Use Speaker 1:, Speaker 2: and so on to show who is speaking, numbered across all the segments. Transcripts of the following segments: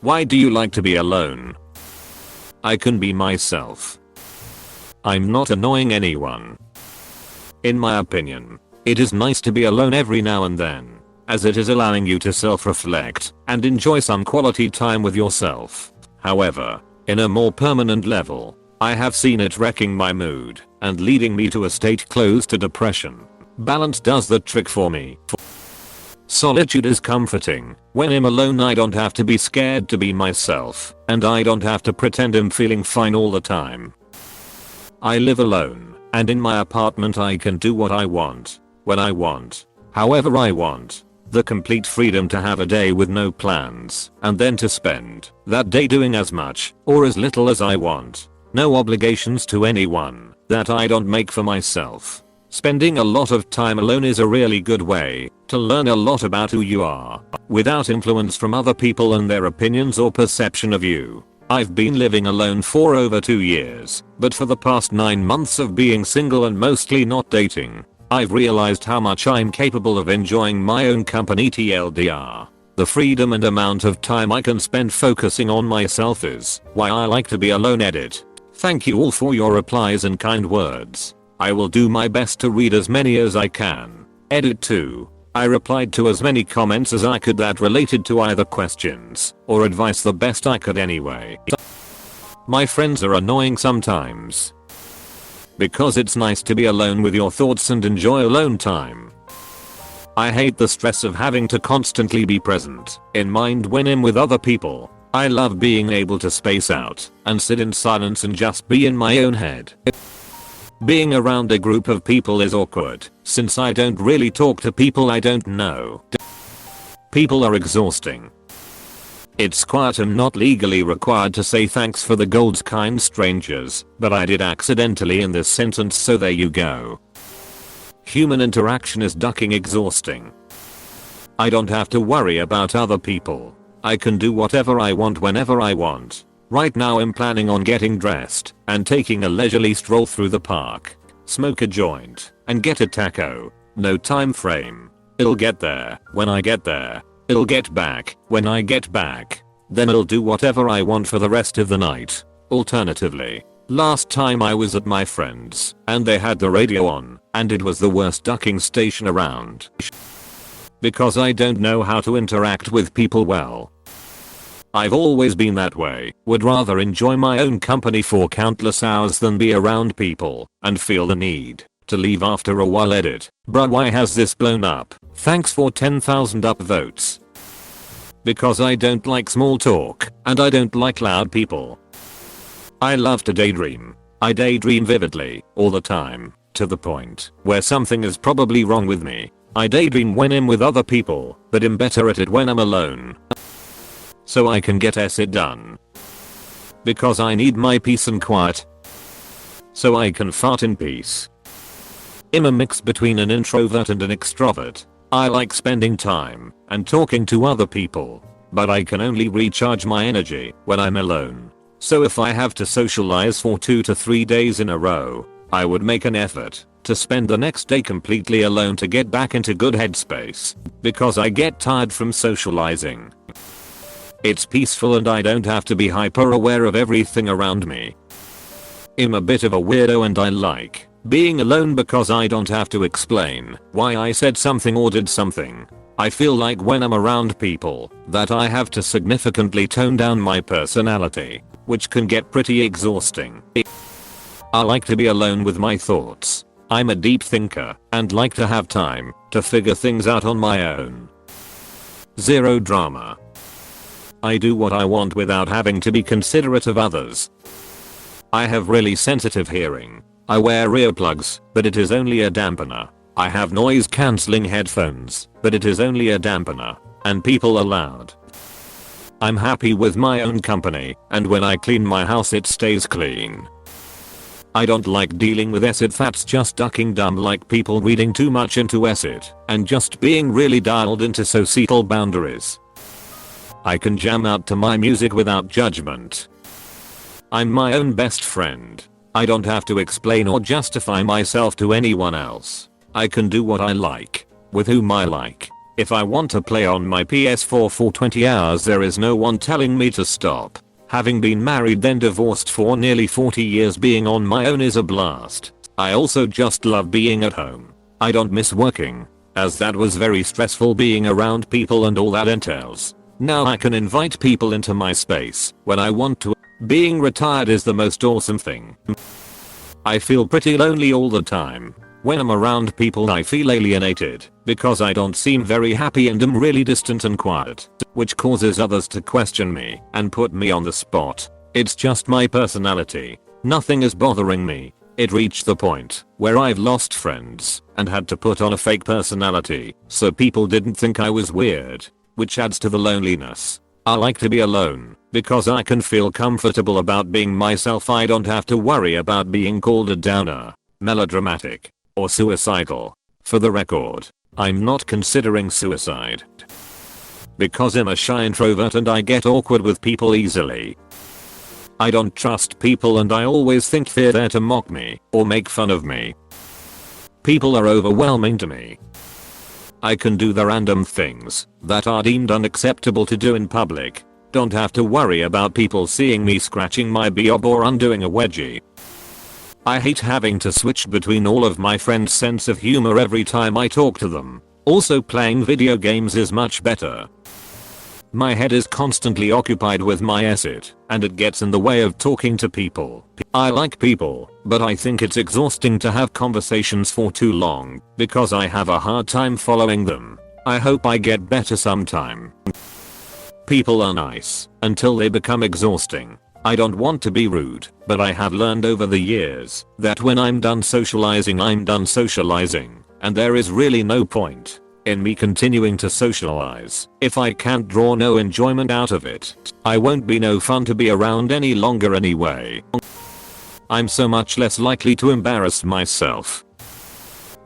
Speaker 1: Why do you like to be alone? I can be myself. I'm not annoying anyone. In my opinion, it is nice to be alone every now and then, as it is allowing you to self-reflect and enjoy some quality time with yourself. However, in a more permanent level, I have seen it wrecking my mood and leading me to a state close to depression. Balance does the trick for me. Solitude is comforting. When I'm alone I don't have to be scared to be myself, and I don't have to pretend I'm feeling fine all the time. I live alone, and in my apartment I can do what I want, when I want, however I want. The complete freedom to have a day with no plans, and then to spend that day doing as much or as little as I want. No obligations to anyone that I don't make for myself. Spending a lot of time alone is a really good way to learn a lot about who you are, without influence from other people and their opinions or perception of you. I've been living alone for over 2 years, but for the past 9 months of being single and mostly not dating, I've realized how much I'm capable of enjoying my own company. TLDR. The freedom and amount of time I can spend focusing on myself is why I like to be alone. Edit. Thank you all for your replies and kind words. I will do my best to read as many as I can. Edit 2. I replied to as many comments as I could that related to either questions or advice the best I could anyway. My friends are annoying sometimes, because it's nice to be alone with your thoughts and enjoy alone time. I hate the stress of having to constantly be present in mind when I'm with other people. I love being able to space out and sit in silence and just be in my own head. Being around a group of people is awkward, since I don't really talk to people I don't know. People are exhausting. It's quiet. I'm not legally required to say thanks for the gold's kind strangers, but I did accidentally in this sentence, so there you go. Human interaction is ducking exhausting. I don't have to worry about other people. I can do whatever I want whenever I want. Right now I'm planning on getting dressed and taking a leisurely stroll through the park, smoke a joint, and get a taco. No time frame. It'll get there when I get there. It'll get back when I get back. Then I'll do whatever I want for the rest of the night. Alternatively, last time I was at my friend's and they had the radio on, and it was the worst ducking station around. Because I don't know how to interact with people well. I've always been that way. Would rather enjoy my own company for countless hours than be around people and feel the need to leave after a while. Edit. Bruh, why has this blown up? Thanks for 10,000 upvotes. Because I don't like small talk and I don't like loud people. I love to daydream. I daydream vividly all the time, to the point where something is probably wrong with me. I daydream when I'm with other people, but I'm better at it when I'm alone. So I can get it done. Because I need my peace and quiet. So I can fart in peace. I'm a mix between an introvert and an extrovert. I like spending time and talking to other people, but I can only recharge my energy when I'm alone. So if I have to socialize for 2 to 3 days in a row, I would make an effort to spend the next day completely alone to get back into good headspace, because I get tired from socializing. It's peaceful and I don't have to be hyper aware of everything around me. I'm a bit of a weirdo and I like being alone because I don't have to explain why I said something or did something. I feel like when I'm around people that I have to significantly tone down my personality, which can get pretty exhausting. I like to be alone with my thoughts. I'm a deep thinker and like to have time to figure things out on my own. Zero drama. I do what I want without having to be considerate of others. I have really sensitive hearing. I wear earplugs, but it is only a dampener. I have noise cancelling headphones, but it is only a dampener. And people are loud. I'm happy with my own company, and when I clean my house it stays clean. I don't like dealing with acid that's just ducking dumb, like people reading too much into acid and just being really dialed into societal boundaries. I can jam out to my music without judgment. I'm my own best friend. I don't have to explain or justify myself to anyone else. I can do what I like, with whom I like, If I want to play on my PS4 for 20 hours there is no one telling me to stop. Having been married then divorced for nearly 40 years, being on my own is a blast. I also just love being at home. I don't miss working, as that was very stressful being around people and all that entails. Now I can invite people into my space when I want to. Being retired is the most awesome thing. I feel pretty lonely all the time. When I'm around people I feel alienated because I don't seem very happy and am really distant and quiet, which causes others to question me and put me on the spot. It's just my personality. Nothing is bothering me. It reached the point where I've lost friends and had to put on a fake personality so people didn't think I was weird, which adds to the loneliness. I like to be alone because I can feel comfortable about being myself. I don't have to worry about being called a downer, melodramatic, or suicidal. For the record, I'm not considering suicide. Because I'm a shy introvert and I get awkward with people easily. I don't trust people and I always think they're there to mock me or make fun of me. People are overwhelming to me. I can do the random things that are deemed unacceptable to do in public. Don't have to worry about people seeing me scratching my boob or undoing a wedgie. I hate having to switch between all of my friends' sense of humor every time I talk to them. Also, playing video games is much better. My head is constantly occupied with my asset, and it gets in the way of talking to people. I like people, but I think it's exhausting to have conversations for too long because I have a hard time following them. I hope I get better sometime. People are nice until they become exhausting. I don't want to be rude, but I have learned over the years that when I'm done socializing, I'm done socializing, and there is really no point in me continuing to socialize if I can't draw no enjoyment out of it. I won't be no fun to be around any longer anyway. I'm so much less likely to embarrass myself.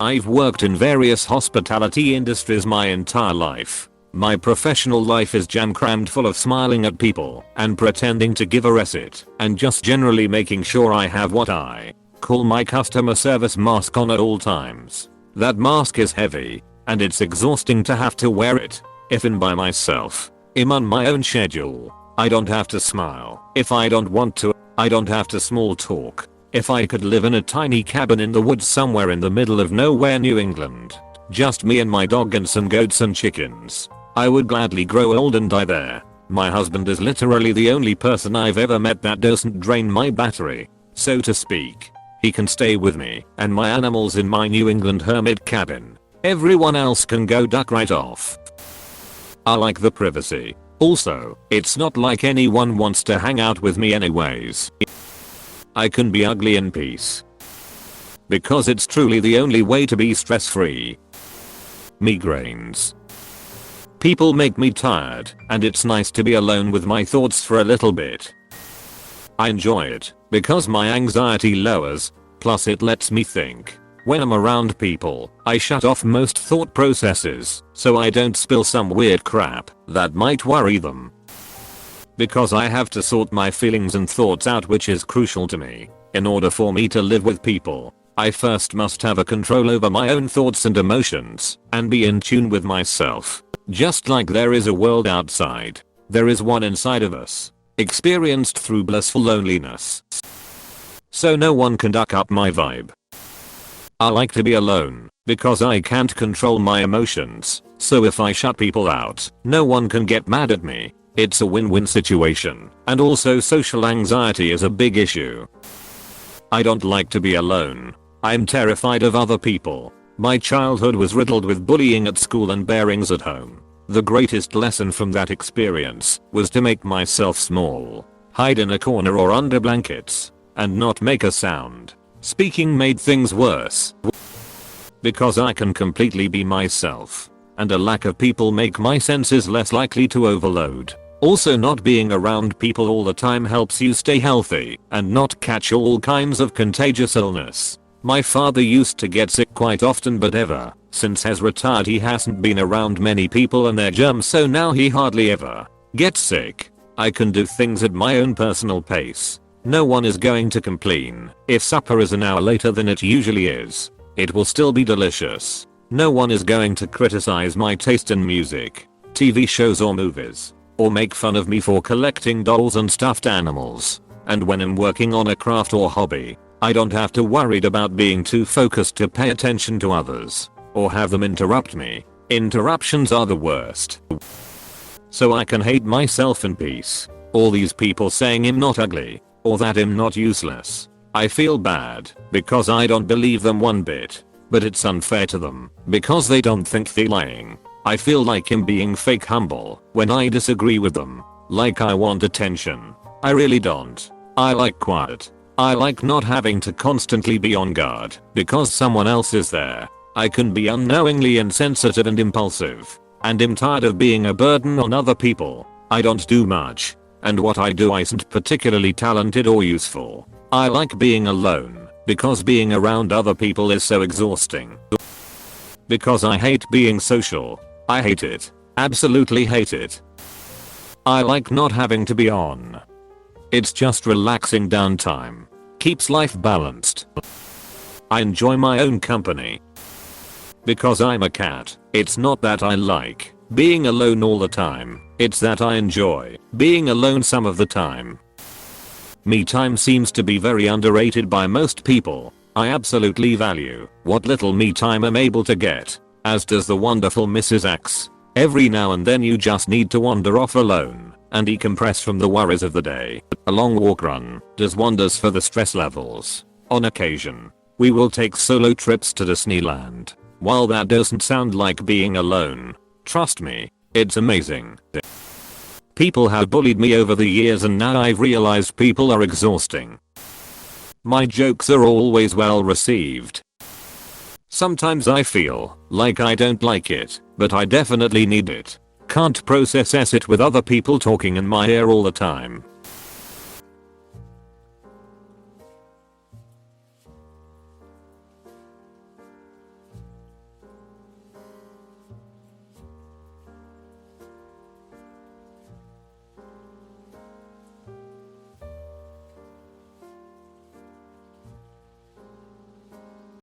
Speaker 1: I've worked in various hospitality industries my entire life. My professional life is jam-crammed full of smiling at people and pretending to give a receipt and just generally making sure I have what I call my customer service mask on at all times. That mask is heavy and it's exhausting to have to wear it. If I'm by myself, I'm on my own schedule. I don't have to smile if I don't want to. I don't have to small talk. If I could live in a tiny cabin in the woods somewhere in the middle of nowhere, New England, just me and my dog and some goats and chickens, I would gladly grow old and die there. My husband is literally the only person I've ever met that doesn't drain my battery, so to speak. He can stay with me and my animals in my New England hermit cabin. Everyone else can go duck right off. I like the privacy. Also, it's not like anyone wants to hang out with me anyways. I can be ugly in peace. Because it's truly the only way to be stress-free. Migraines. People make me tired, and it's nice to be alone with my thoughts for a little bit. I enjoy it, because my anxiety lowers, plus it lets me think. When I'm around people, I shut off most thought processes, so I don't spill some weird crap that might worry them. Because I have to sort my feelings and thoughts out, which is crucial to me. In order for me to live with people, I first must have a control over my own thoughts and emotions, and be in tune with myself. Just like there is a world outside, there is one inside of us, experienced through blissful loneliness. So no one can duck up my vibe. I like to be alone, because I can't control my emotions, so if I shut people out, no one can get mad at me. It's a win-win situation, and also social anxiety is a big issue. I don't like to be alone. I'm terrified of other people. My childhood was riddled with bullying at school and bearings at home. The greatest lesson from that experience was to make myself small, hide in a corner or under blankets, and not make a sound. Speaking made things worse. Because I can completely be myself, and a lack of people make my senses less likely to overload. Also, not being around people all the time helps you stay healthy and not catch all kinds of contagious illness. My father used to get sick quite often, but ever since he's retired he hasn't been around many people and their germs, so now he hardly ever gets sick. I can do things at my own personal pace. No one is going to complain if supper is an hour later than it usually is. It will still be delicious. No one is going to criticize my taste in music, TV shows or movies, or make fun of me for collecting dolls and stuffed animals. And when I'm working on a craft or hobby, I don't have to worry about being too focused to pay attention to others, or have them interrupt me. Interruptions are the worst. So I can hate myself in peace. All these people saying I'm not ugly, or that I'm not useless. I feel bad, because I don't believe them one bit. But it's unfair to them, because they don't think they're lying. I feel like I'm being fake humble when I disagree with them. Like I want attention. I really don't. I like quiet. I like not having to constantly be on guard because someone else is there. I can be unknowingly insensitive and impulsive. And I'm tired of being a burden on other people. I don't do much. And what I do isn't particularly talented or useful. I like being alone because being around other people is so exhausting. Because I hate being social. I hate it. Absolutely hate it. I like not having to be on. It's just relaxing downtime. Keeps life balanced. I enjoy my own company. Because I'm a cat, it's not that I like being alone all the time, it's that I enjoy being alone some of the time. Me time seems to be very underrated by most people. I absolutely value what little me time I'm able to get, as does the wonderful Mrs. X. Every now and then you just need to wander off alone and decompress from the worries of the day. A long walk run does wonders for the stress levels. On occasion, we will take solo trips to Disneyland. While that doesn't sound like being alone, trust me, it's amazing. People have bullied me over the years and now I've realized people are exhausting. My jokes are always well received. Sometimes I feel like I don't like it, but I definitely need it. Can't process it with other people talking in my ear all the time.